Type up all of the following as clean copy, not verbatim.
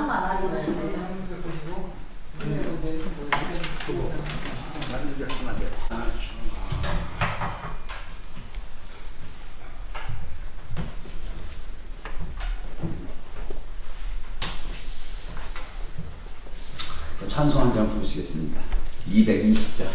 자랑만 하지 말고. 찬송 한 장 부르시겠습니다. 220장.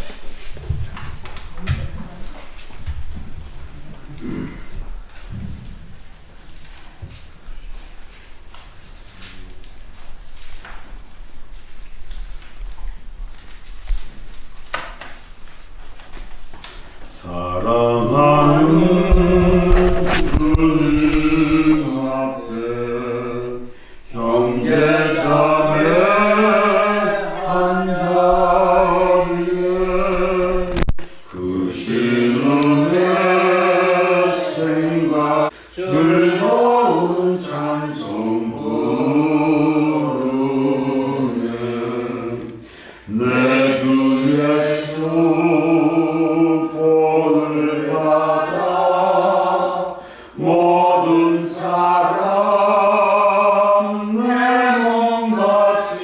사랑하는 주님 앞에 형제자매 한 자리에 그 신음의 생각 즐거운 찬송 부르네 내 주 예수 모든 사람 내 몸같이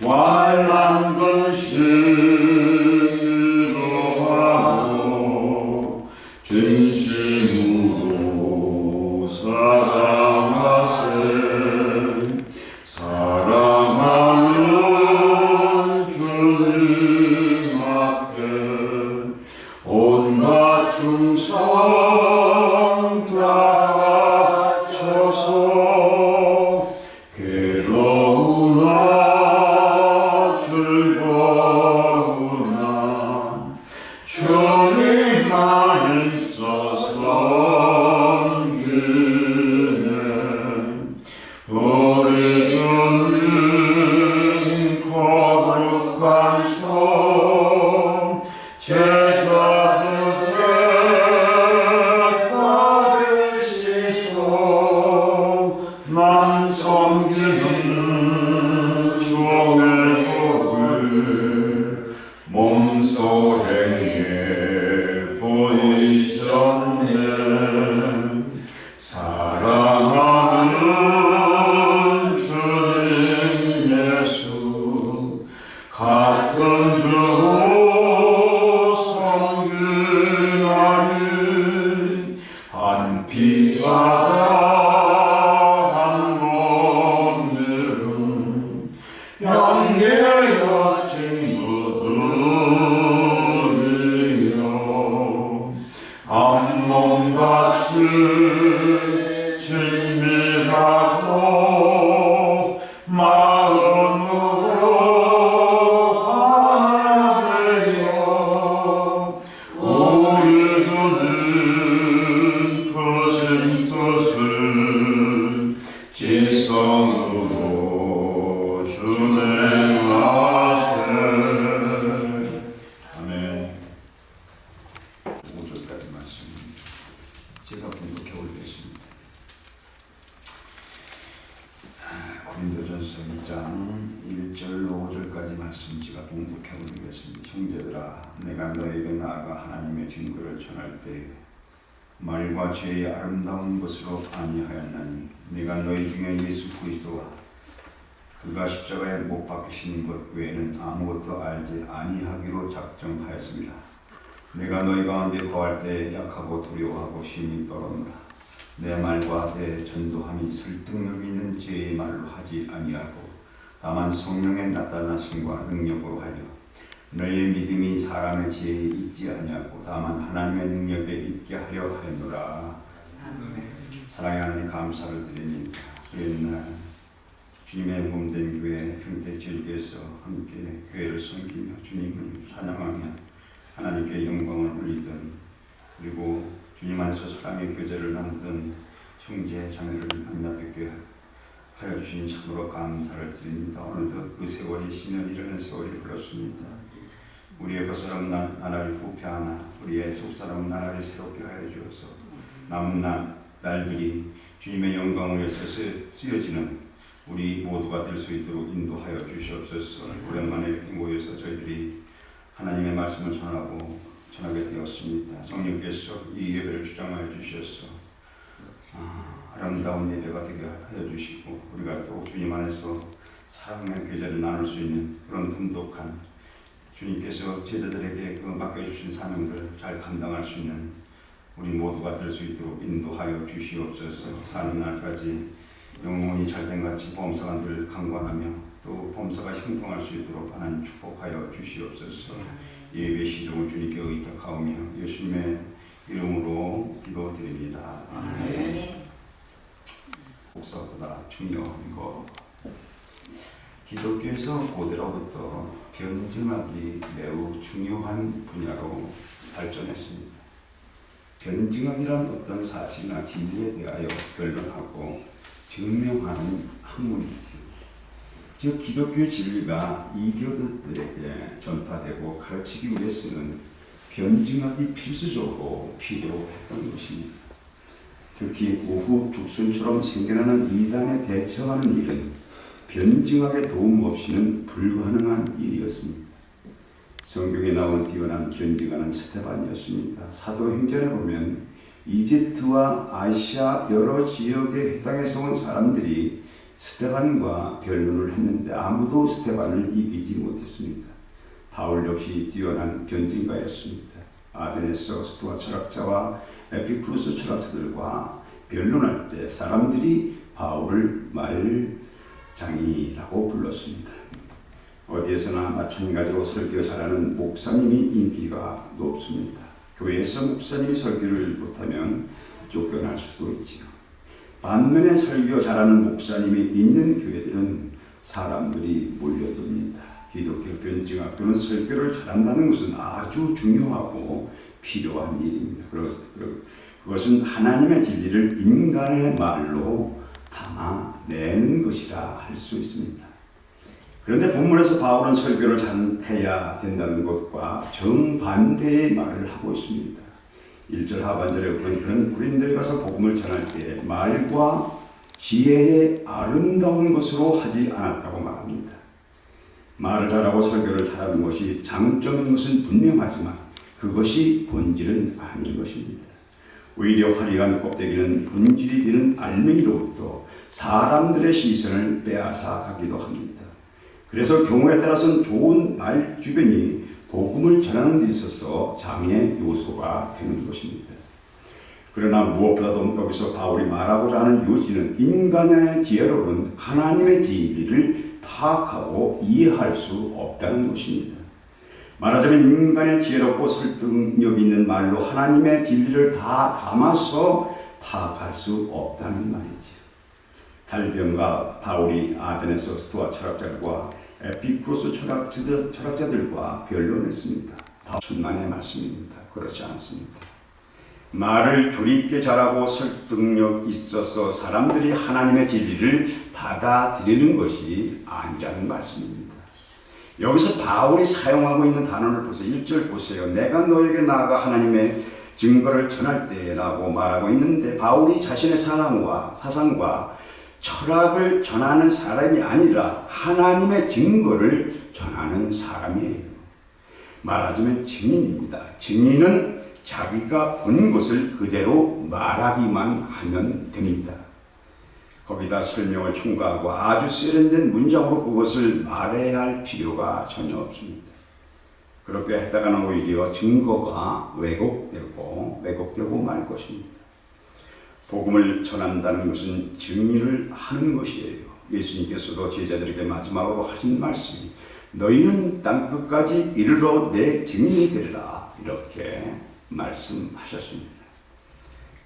완란 근심으로 하고 진심으로 사랑하세 사랑하는 주님 앞에 온갖 충성 다 바쳐서 괴로우나 즐거우나 주님만 있어 섬기네 우리 주님 거룩한 손 제자들의 받으시소 난 섬기는 종의 복을 몸소 행해 보이셨네 사랑하는 주님 예수 같은 주 성균하니 한 피바다 한 몸들은 형제여 친구들이여 한 몸같이 친밀하고 마음으로 하나 되어 우리 주는 크신 뜻을 지성으로 준행하세 아멘. 5절까지 말씀 제가 분독해 올리겠습니다. 고린도전서 2장 1절로 5절까지 말씀 제가 봉독해 올리겠습니다. 형제들아 내가 너에게 나아가 하나님의 증거를 전할 때 말과 죄의 아름다운 것으로 아니하였나니 내가 너희 중에 예수 그리스도와 그가 십자가에 못 박히신 것 외에는 아무것도 알지 아니하기로 작정하였습니다. 내가 너희 가운데 거할 때 약하고 두려워하고 심히 떨었노라. 내 말과 내 전도함이 설득력 있는 제 말로 하지 아니하고 다만 성령의 나타나심과 능력으로 하여 너희의 믿음이 사람의 지혜에 있지 아니하고 다만 하나님의 능력에 있게 하려 하였노라. 사랑의 하나님 감사를 드립니다. 수요일 날 주님의 몸된 교회 평택제주교에서 함께 교회를 섬기며 주님을 찬양하며 하나님께 영광을 올리던 그리고 주님 안에서 사랑의 교제를 나누던 형제 자매를 만나 뵙게 하여 주신 참으로 감사를 드립니다. 오늘도 그 세월이 10년이라는 세월이 흘렀습니다. 우리의 겉사람 나날이 후패하나 우리의 속사람 나날이 새롭게 하여 주어서 남은 날들이 주님의 영광을 위해서 쓰여지는 우리 모두가 될 수 있도록 인도하여 주시옵소서. 오랜만에 모여서 저희들이 하나님의 말씀을 전하게 되었습니다. 성령께서 이 예배를 주장하여 주셔서 아름다운 예배가 되게 하여 주시고 우리가 또 주님 안에서 사랑의 교제를 나눌 수 있는 그런 돈독한 주님께서 제자들에게 그 맡겨주신 사명들을 잘 감당할 수 있는 우리 모두가 될 수 있도록 인도하여 주시옵소서. 사는 날까지 영혼이 잘된 같이 범사가 늘 강건하며 또 범사가 형통할 수 있도록 하나님 축복하여 주시옵소서. 예배 시종을 주님께 의탁하오며 예수님의 이름으로 기도드립니다. 아멘. 복사보다 중요한 것. 기독교에서 고대로부터 변증학이 매우 중요한 분야로 발전했습니다. 변증학이란 어떤 사실이나 진리에 대하여 변론하고 증명하는 학문이지요. 즉 기독교 진리가 이교도들에게 전파되고 가르치기 위해서는 변증학이 필수적으로 필요했던 것입니다. 특히 오후 죽순처럼 생겨나는 이단에 대처하는 일은 변증학의 도움 없이는 불가능한 일이었습니다. 성경에 나온 뛰어난 변증가는 스테반이었습니다. 사도행전에 보면 이집트와 아시아 여러 지역의 해당에서 온 사람들이 스테반과 변론을 했는데 아무도 스테반을 이기지 못했습니다. 바울 역시 뛰어난 변증가였습니다. 아덴에서 스토아 철학자와 에피쿠로스 철학자들과 변론할 때 사람들이 바울을 말장이라고 불렀습니다. 어디에서나 마찬가지로 설교 잘하는 목사님이 인기가 높습니다. 교회에서 목사님이 설교를 못하면 쫓겨날 수도 있지요. 반면에 설교 잘하는 목사님이 있는 교회들은 사람들이 몰려듭니다. 기독교 변증학 또는 설교를 잘한다는 것은 아주 중요하고 필요한 일입니다. 그것은 하나님의 진리를 인간의 말로 담아내는 것이라 할 수 있습니다. 그런데 본문에서 바울은 설교를 잘해야 된다는 것과 정반대의 말을 하고 있습니다. 1절 하반절에 보면 그는 고린도에 가서 복음을 전할 때 말과 지혜의 아름다운 것으로 하지 않았다고 말합니다. 말을 잘하고 설교를 잘하는 것이 장점인 것은 분명하지만 그것이 본질은 아닌 것입니다. 오히려 화려한 껍데기는 본질이 되는 알맹이로부터 사람들의 시선을 빼앗아 가기도 합니다. 그래서 경우에 따라서는 좋은 말 주변이 복음을 전하는 데 있어서 장애 요소가 되는 것입니다. 그러나 무엇보다도 여기서 바울이 말하고자 하는 요지는 인간의 지혜로는 하나님의 진리를 파악하고 이해할 수 없다는 것입니다. 말하자면 인간의 지혜롭고 설득력 있는 말로 하나님의 진리를 다 담아서 파악할 수 없다는 말이죠. 달변과 바울이 아덴에서 스토아 철학자들과 에피쿠로스 철학자들과 변론했습니다. 천만의 말씀입니다. 그렇지 않습니다. 말을 조리 있게 잘하고 설득력 있어서 사람들이 하나님의 진리를 받아들이는 것이 아니라는 말씀입니다. 여기서 바울이 사용하고 있는 단어를 보세요. 1절 보세요. 내가 너에게 나아가 하나님의 증거를 전할 때라고 말하고 있는데 바울이 자신의 사상과 철학을 전하는 사람이 아니라 하나님의 증거를 전하는 사람이에요. 말하자면 증인입니다. 증인은 자기가 본 것을 그대로 말하기만 하면 됩니다. 거기다 설명을 첨가하고 아주 세련된 문장으로 그것을 말해야 할 필요가 전혀 없습니다. 그렇게 했다가는 오히려 증거가 왜곡되고 말 것입니다. 복음을 전한다는 것은 증인을 하는 것이에요. 예수님께서도 제자들에게 마지막으로 하신 말씀이 너희는 땅끝까지 이르러 내 증인이 되리라 이렇게 말씀하셨습니다.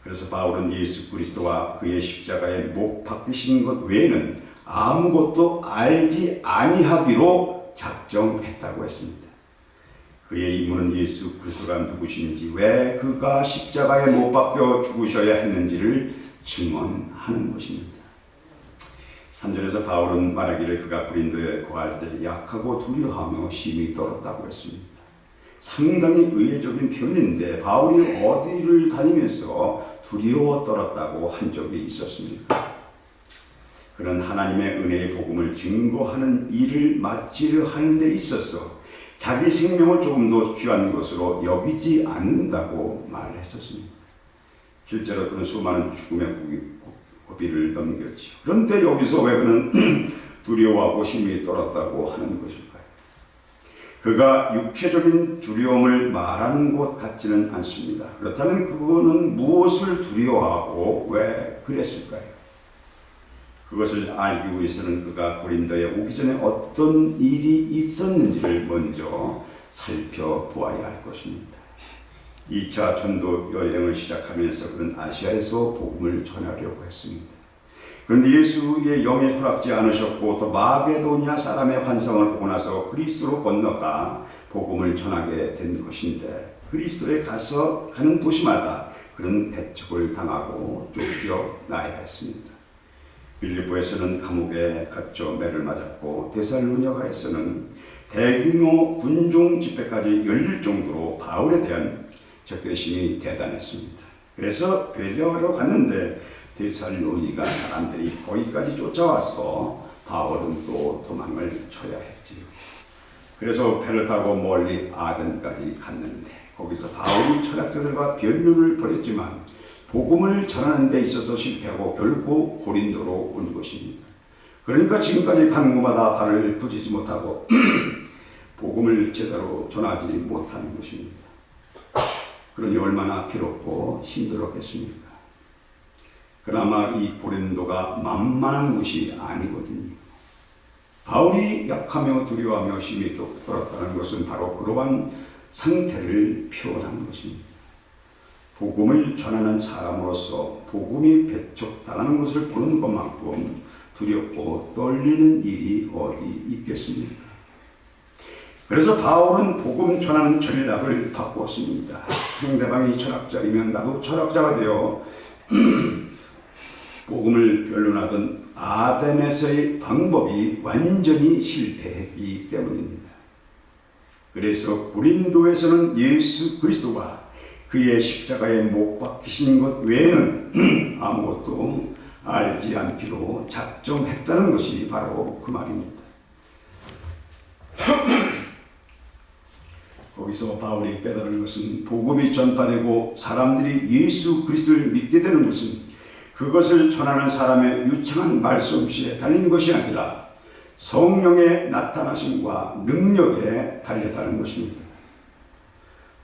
그래서 바울은 예수 그리스도와 그의 십자가에 못 박히신 것 외에는 아무것도 알지 아니하기로 작정했다고 했습니다. 그의 임무는 예수 그리스도가 누구신지, 왜 그가 십자가에 못 박혀 죽으셔야 했는지를 증언하는 것입니다. 3절에서 바울은 말하기를 그가 고린도에 거할 때 약하고 두려워하며 심히 떨었다고 했습니다. 상당히 의외적인 표현인데 바울이 어디를 다니면서 두려워 떨었다고 한 적이 있었습니까? 그는 하나님의 은혜의 복음을 증거하는 일을 마치려 하는 데 있어서 자기 생명을 조금도 귀한 것으로 여기지 않는다고 말했었습니다. 실제로 그는 수많은 죽음의 고비를 넘겼죠. 그런데 여기서 왜 그는 두려워하고 힘이 떨었다고 하는 것일까요? 그가 육체적인 두려움을 말하는 것 같지는 않습니다. 그렇다면 그거는 무엇을 두려워하고 왜 그랬을까요? 그것을 알기 위해서는 그가 고린도에 오기 전에 어떤 일이 있었는지를 먼저 살펴보아야 할 것입니다. 2차 전도 여행을 시작하면서 그는 아시아에서 복음을 전하려고 했습니다. 그런데 예수의 영에 허락지 않으셨고 또 마게도냐 사람의 환상을 보고 나서 그리스도로 건너가 복음을 전하게 된 것인데 그리스도에 가는 도시마다 그는 배척을 당하고 쫓겨나야 했습니다. 빌립보에서는 감옥에 갇혀 매를 맞았고 데살로니가에서는 대규모 군종 집회까지 열릴 정도로 바울에 대한 적개심이 대단했습니다. 그래서 배려하러 갔는데 데살로니가 사람들이 거기까지 쫓아와서 바울은 또 도망을 쳐야 했지요. 그래서 배를 타고 멀리 아덴까지 갔는데 거기서 바울이 철학자들과 변론을 벌였지만 복음을 전하는 데 있어서 실패하고 결국 고린도로 온 것입니다. 그러니까 지금까지 간 곳마다 발을 붙이지 못하고 복음을 제대로 전하지 못하는 것입니다. 그러니 얼마나 괴롭고 힘들었겠습니까? 그나마 이 고린도가 만만한 곳이 아니거든요. 바울이 약하며 두려워하며 힘이 떨었다는 것은 바로 그러한 상태를 표현하는 것입니다. 복음을 전하는 사람으로서 복음이 배척당하는 것을 보는 것만큼 두렵고 떨리는 일이 어디 있겠습니까? 그래서 바울은 복음 전하는 전략을 바꾸었습니다. 상대방이 철학자이면 나도 철학자가 되어 복음을 변론하던 아덴에서의 방법이 완전히 실패했기 때문입니다. 그래서 고린도에서는 예수 그리스도가 그의 십자가에 못 박히신 것 외에는 아무것도 알지 않기로 작정했다는 것이 바로 그 말입니다. 거기서 바울이 깨달은 것은 복음이 전파되고 사람들이 예수 그리스도를 믿게 되는 것은 그것을 전하는 사람의 유창한 말솜씨에 달린 것이 아니라 성령의 나타나심과 능력에 달렸다는 것입니다.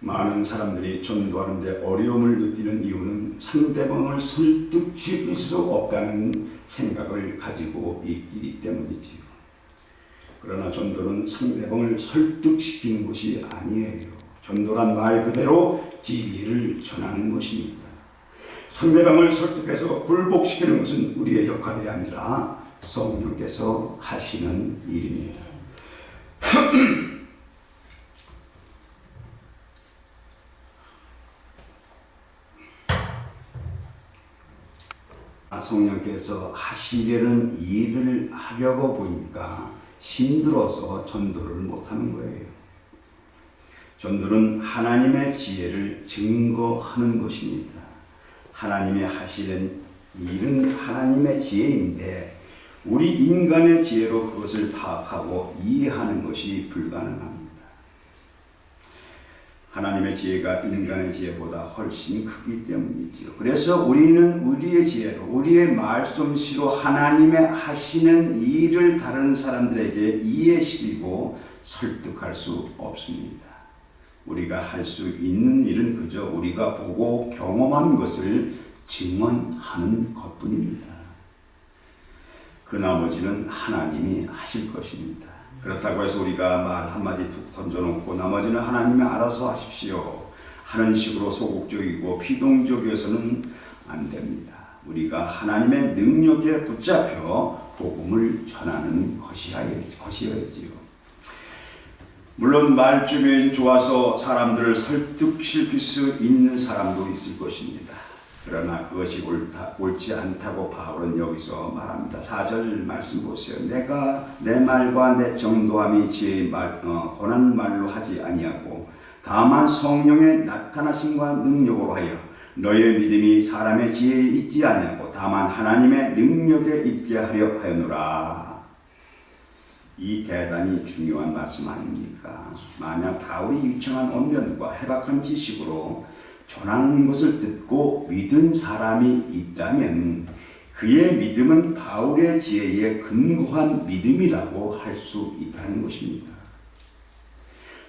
많은 사람들이 전도하는 데 어려움을 느끼는 이유는 상대방을 설득시킬 수 없다는 생각을 가지고 있기 때문이지요. 그러나 전도는 상대방을 설득시키는 것이 아니에요. 전도란 말 그대로 진리를 전하는 것입니다. 상대방을 설득해서 굴복시키는 것은 우리의 역할이 아니라 성령께서 하시는 일입니다. 성령께서 하시려는 일을 하려고 보니까 힘들어서 전도를 못하는 거예요. 전도는 하나님의 지혜를 증거하는 것입니다. 하나님의 하시는 일은 하나님의 지혜인데 우리 인간의 지혜로 그것을 파악하고 이해하는 것이 불가능합니다. 하나님의 지혜가 인간의 지혜보다 훨씬 크기 때문이죠. 그래서 우리는 우리의 지혜로, 우리의 말솜씨로 하나님의 하시는 일을 다른 사람들에게 이해시키고 설득할 수 없습니다. 우리가 할 수 있는 일은 그저 우리가 보고 경험한 것을 증언하는 것뿐입니다. 그 나머지는 하나님이 하실 것입니다. 그렇다고 해서 우리가 말 한마디 툭 던져놓고 나머지는 하나님이 알아서 하십시오 하는 식으로 소극적이고 피동적이어서는 안 됩니다. 우리가 하나님의 능력에 붙잡혀 복음을 전하는 것이어야지요. 물론 말주변이 좋아서 사람들을 설득시킬 수 있는 사람도 있을 것입니다. 그러나 그것이 옳지 않다고 바울은 여기서 말합니다. 4절 말씀 보세요. 내가 내 말과 내 정도함이 지혜의 권한 말로 하지 아니하고 다만 성령의 나타나심과 능력으로 하여 너의 믿음이 사람의 지혜에 있지 아니하고 다만 하나님의 능력에 있게 하려 하였노라. 이 대단히 중요한 말씀 아닙니까? 만약 바울이 유창한 언변과 해박한 지식으로 전하는 것을 듣고 믿은 사람이 있다면 그의 믿음은 바울의 지혜에 근거한 믿음이라고 할 수 있다는 것입니다.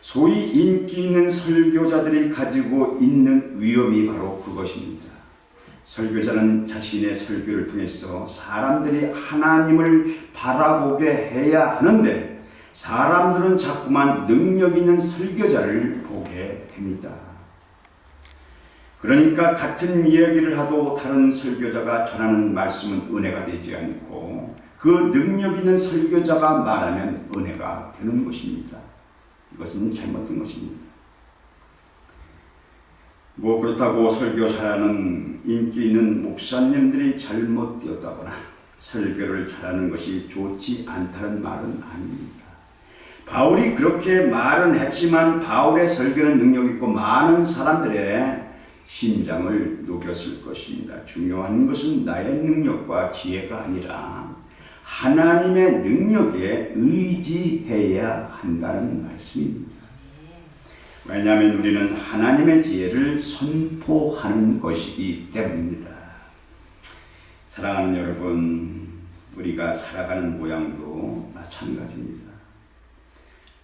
소위 인기 있는 설교자들이 가지고 있는 위험이 바로 그것입니다. 설교자는 자신의 설교를 통해서 사람들이 하나님을 바라보게 해야 하는데 사람들은 자꾸만 능력 있는 설교자를 보게 됩니다. 그러니까 같은 이야기를 하도 다른 설교자가 전하는 말씀은 은혜가 되지 않고 그 능력 있는 설교자가 말하면 은혜가 되는 것입니다. 이것은 잘못된 것입니다. 뭐 그렇다고 설교 잘하는 인기 있는 목사님들이 잘못되었다거나 설교를 잘하는 것이 좋지 않다는 말은 아닙니다. 바울이 그렇게 말은 했지만 바울의 설교는 능력 있고 많은 사람들의 심장을 녹였을 것입니다. 중요한 것은 나의 능력과 지혜가 아니라 하나님의 능력에 의지해야 한다는 말씀입니다. 왜냐하면 우리는 하나님의 지혜를 선포하는 것이기 때문입니다. 사랑하는 여러분, 우리가 살아가는 모양도 마찬가지입니다.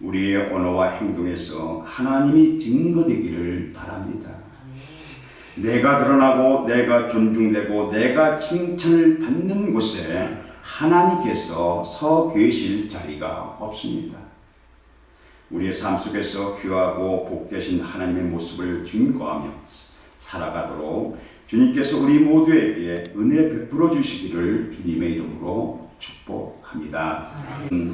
우리의 언어와 행동에서 하나님이 증거되기를 바랍니다. 내가 드러나고 내가 존중되고 내가 칭찬을 받는 곳에 하나님께서 서 계실 자리가 없습니다. 우리의 삶 속에서 귀하고 복되신 하나님의 모습을 증거하며 살아가도록 주님께서 우리 모두에게 은혜 베풀어 주시기를 주님의 이름으로 축복합니다.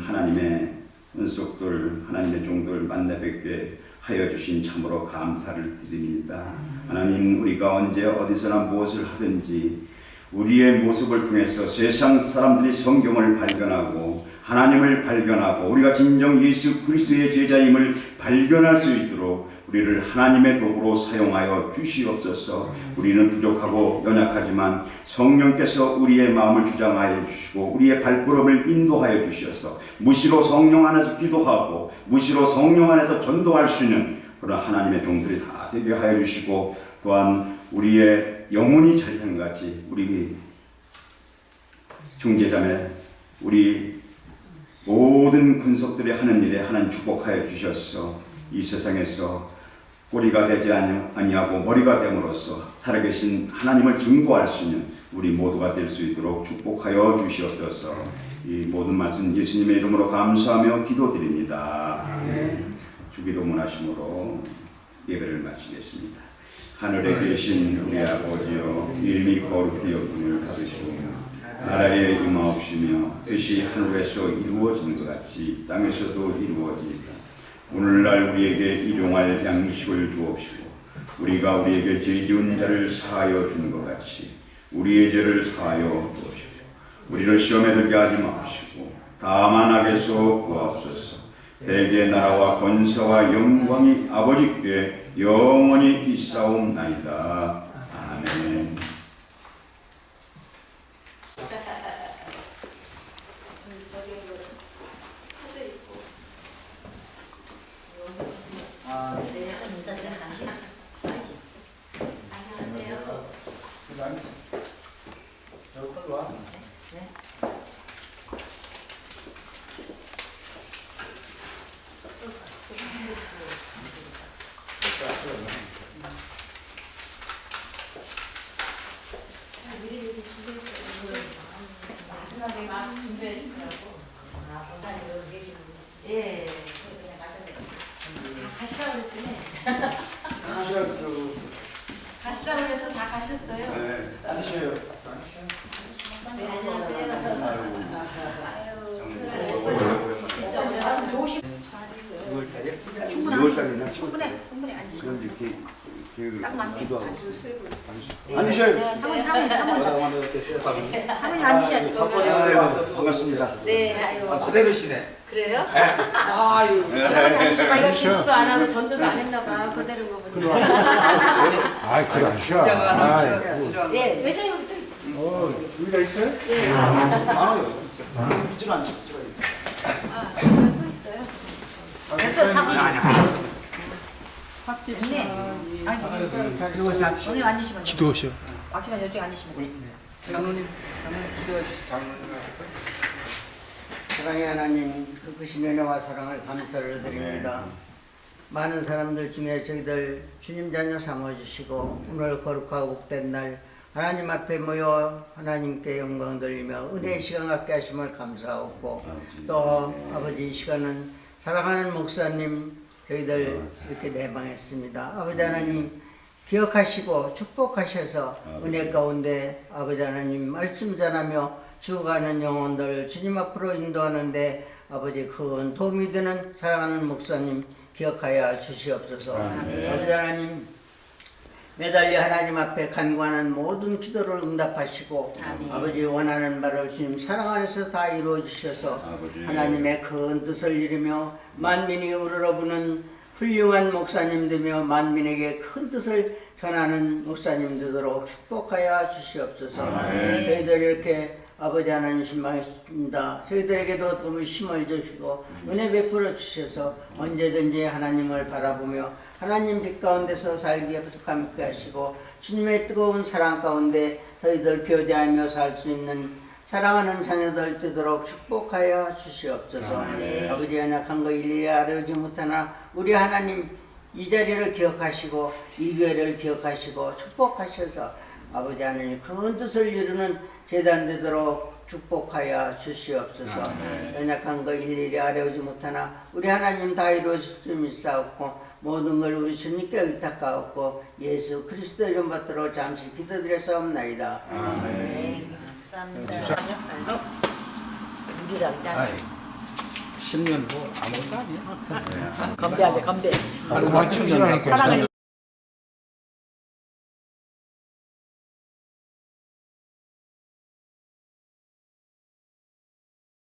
하나님의 은속들, 하나님의 종들 만나 뵙게 하여 주신 참으로 감사를 드립니다. 하나님, 우리가 언제 어디서나 무엇을 하든지 우리의 모습을 통해서 세상 사람들이 성경을 발견하고 하나님을 발견하고 우리가 진정 예수 그리스도의 제자임을 발견할 수 있도록 우리를 하나님의 도구로 사용하여 주시옵소서. 우리는 부족하고 연약하지만 성령께서 우리의 마음을 주장하여 주시고 우리의 발걸음을 인도하여 주셔서 무시로 성령 안에서 기도하고 무시로 성령 안에서 전도할 수 있는 그런 하나님의 종들이 다 되게 하여 주시고 또한 우리의 영혼이 잘된같이 우리 형제자매 우리 모든 군속들이 하는 일에 하나님 축복하여 주셔서 이 세상에서 꼬리가 되지 아니하고 머리가 됨으로써 살아계신 하나님을 증거할 수 있는 우리 모두가 될 수 있도록 축복하여 주시옵소서. 이 모든 말씀 예수님의 이름으로 감사하며 기도드립니다. 주기도문 하심으로 예배를 마치겠습니다. 하늘에 계신 우리 아버지여, 이름이 거룩히 여김을 받으시오며 나라에 임하옵시며 뜻이 하늘에서 이루어지는 것 같이 땅에서도 이루어지리다. 오늘날 우리에게 일용할 양식을 주옵시고 우리가 우리에게 죄 지은 자를 사하여 주는 것 같이 우리의 죄를 사하여 주옵시고 우리를 시험에 들게 하지 마옵시고 다만 악에서 구하옵소서. 대개 나라와 권세와 영광이 아버지께 영원히 있사옵나이다. 아멘. 마지막에 막 준비하시더라고. 아, 본사님 여기 계시는데. 예. 그냥 가셨네. 다 가시라고 그랬더니 하셔도 가시라고 해서 다 가셨어요. 네, 따르셔요. 네, 안녕하세요. 진짜 오늘 말씀 좋으시. 6월달이나 충분해 앉으시고. 그럼 이렇게 딱 맞네. 기도하고 네. 앉으셔요. 사모님 앉으셔야지. 아유, 반갑습니다. 네, 아유. 아, 그대로시네. 그래요? 아유. 앉으시고 이거 기도도 안 하고 전도도 안 했나 봐. 그대로인 거 보니까. 아이 그래 안 쉬어. 예, 외장이 여기 또 있어. 여기가 있어요? 예. 많아요. 있지는 않죠. 아, 여기 또 있어요. 됐어, 사모님. 네. 그리고 사 오늘 앉으시면 돼요. 기도하시오. 박지만 이쪽에 앉으시면 돼요. 장로님 기도해 주시죠. 장로님 사랑의 하나님, 그 크신 은혜와 사랑을 감사를 드립니다. 많은 사람들 중에 저희들 주님 자녀 삼아주시고 오늘 거룩하고 복된 날 하나님 앞에 모여 하나님께 영광 돌리며 은혜의 시간 갖게 하심을 감사하고 또 아버지 이 시간은 사랑하는 목사님 저희들 이렇게 내방했습니다. 아버지 하나님 기억하시고 축복하셔서 은혜 가운데 아버지 하나님 말씀 전하며 죽어가는 영혼들 주님 앞으로 인도하는데 아버지 큰 도움이 되는 사랑하는 목사님 기억하여 주시옵소서. 아버지 하나님 매달려 하나님 앞에 간구하는 모든 기도를 응답하시고 아버지 원하는 바를 주님 사랑 안에서 다 이루어 주셔서 하나님의 큰 뜻을 이루며 만민이 우러러보는 훌륭한 목사님 되며 만민에게 큰 뜻을 전하는 목사님 되도록 축복하여 주시옵소서. 저희들 이렇게 아버지 하나님 신방했습니다. 저희들에게도 더 힘을 주시고 은혜 베풀어 주셔서 언제든지 하나님을 바라보며 하나님 빛 가운데서 살기에 부족함 있게 하시고 주님의 뜨거운 사랑 가운데 저희들 교제하며 살 수 있는 사랑하는 자녀들 되도록 축복하여 주시옵소서. 아버지 연약한 거 일일이 아뢰지 못하나 우리 하나님 이 자리를 기억하시고 이 교회를 기억하시고 축복하셔서 아버지 하나님 큰 뜻을 이루는 재단 되도록 축복하여 주시옵소서. 연약한 거 일일이 아뢰지 못하나 우리 하나님 다 이루어질 줄 믿사옵고 모든 걸 우리 주님께 의탁하옵고 예수 그리스도 이름 받들어 잠시 기도드렸사옵나이다. 감사합니다. 우리랑 짠. 10년 뭐 아무것도 아니야. 건배하자 건배. 하루만 충실하니까 사랑을